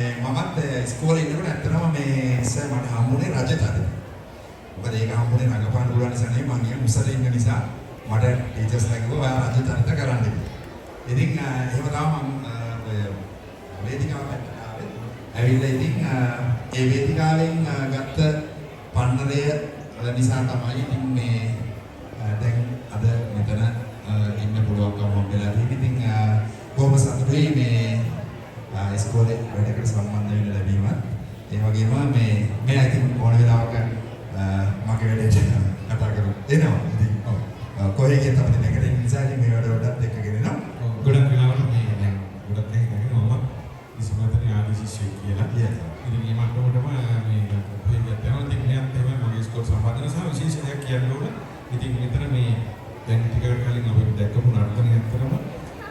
මමත් ඉස්කෝලේ ඉන්නකොට ඇත්තටම මේ ඉස්සර මට හම්බුනේ රජතද. මොකද ඒක හම්බුනේ රඟපාන්න පුළුවන් නිසා නෙවෙයි මම නිකන් උසට ඉන්න නිසා මට ටීචර්ස්ලා කිව්වා ඔයා රජතද කරන්න කියලා. ඉතින් එහෙම තමයි මම ඔය වේදිකාවට ආවේ. ඇවිල්ලා ඉතින් ඒ වේදිකාවෙන් ගත්ත පන්නරය නිසා තමයි ඉතින් මේ දැන් අද මෙතන ඉන්න පුළුවන්කම හම්බෙලා තියෙන්නේ. ඉතින් බොහොම සතුටුයි මේ ඉස්කෝලේ වැඩකට සම්බන්ධ වෙන්න ලැබීමත්. ඒ වගේම මේ ඉතින් ඕන වෙලාවක මගේ වැඩේට කතා කරමු. එනවා. ඉතින් කොහේ ගියත් අපිට නැගිටින්න නිසා ඉතින් මේ වැඩවලටත් එක්කගෙන එනවා. ගොඩක් වෙලාවට මේ දැන් ගොඩක් දෙනෙක් මම ඉස්කෝලේ ආදී ශිෂ්‍යයෙක් කියලා. ඉතින් මේ මට්ටමටම මේ කොහේ ගියත් යනවා. ඉතින් මෙයත් තමයි මගේ ඉස්කෝල සම්බන්ධන සහ විශේෂ දෙයක් කියන්න ඕන. ඉතින් මෙතන මේ දැන් ටිකකට කලින් අපි දැක්කපු නර්තනය ඇත්තටම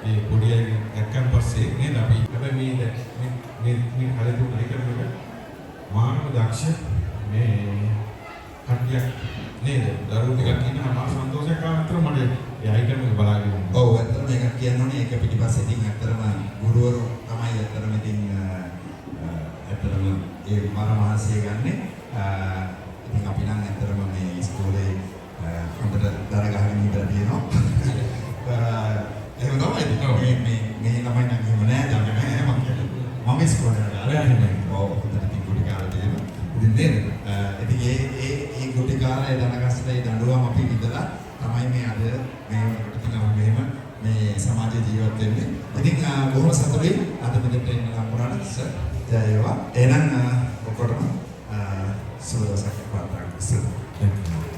ඒ පොඩි අය දැක්කන් පස්සේ නේද අපි හැබැයි මේ කලතුන් අයිකරනක මානව දක්ෂ මේ කට්ටියක් නේද දරුවෝ ටිකක් ඉන්නවා මා සන්තෝෂයක් ආවතර මට ඒ අයිටම් එක බලාගෙන ඉන්නවා. ඔව් ඇත්තටම මේක කියන්න ඕනේ ඒක පිටිපස්සේ ඉතින් ඇත්තටම ගුරුවරු තමයි ඇත්තටම ඉතින් ඇත්තටම ඒ මහාසිය ගන්නෙ. ඉතින් අපි නම් ඇත්තටම මේ ඉස්කෝලේ හොඳට දර ගහගෙන ඉඳලා තියෙනවා. එහෙම තමයි මේ ළමයි නම් එහෙම නෑ දන්නේ නෑ මම කියන්නේ. මම ඉස්කෝලේ යනවා. ඔව් හොඳට ඉතින් ගුටි කාලා තියෙනවා. ඉතින් නේද? ඉතින් ඒ ගුටි කාලා ඒ දනගස්සලා ඒ දඬුවම අපි විඳලා තමයි මේ අද මේ වලට තියෙනවා මෙහෙම මේ සමාජ ජීවත් වෙන්නේ. ඉතින් බොහොම සතුටුයි අද මෙතෙන්ට එන්න ලම්බුණාට සර් ජය වේවා. එහෙනම් ඔක්කොටම සුබ දවසක් පාත්‍රාක්.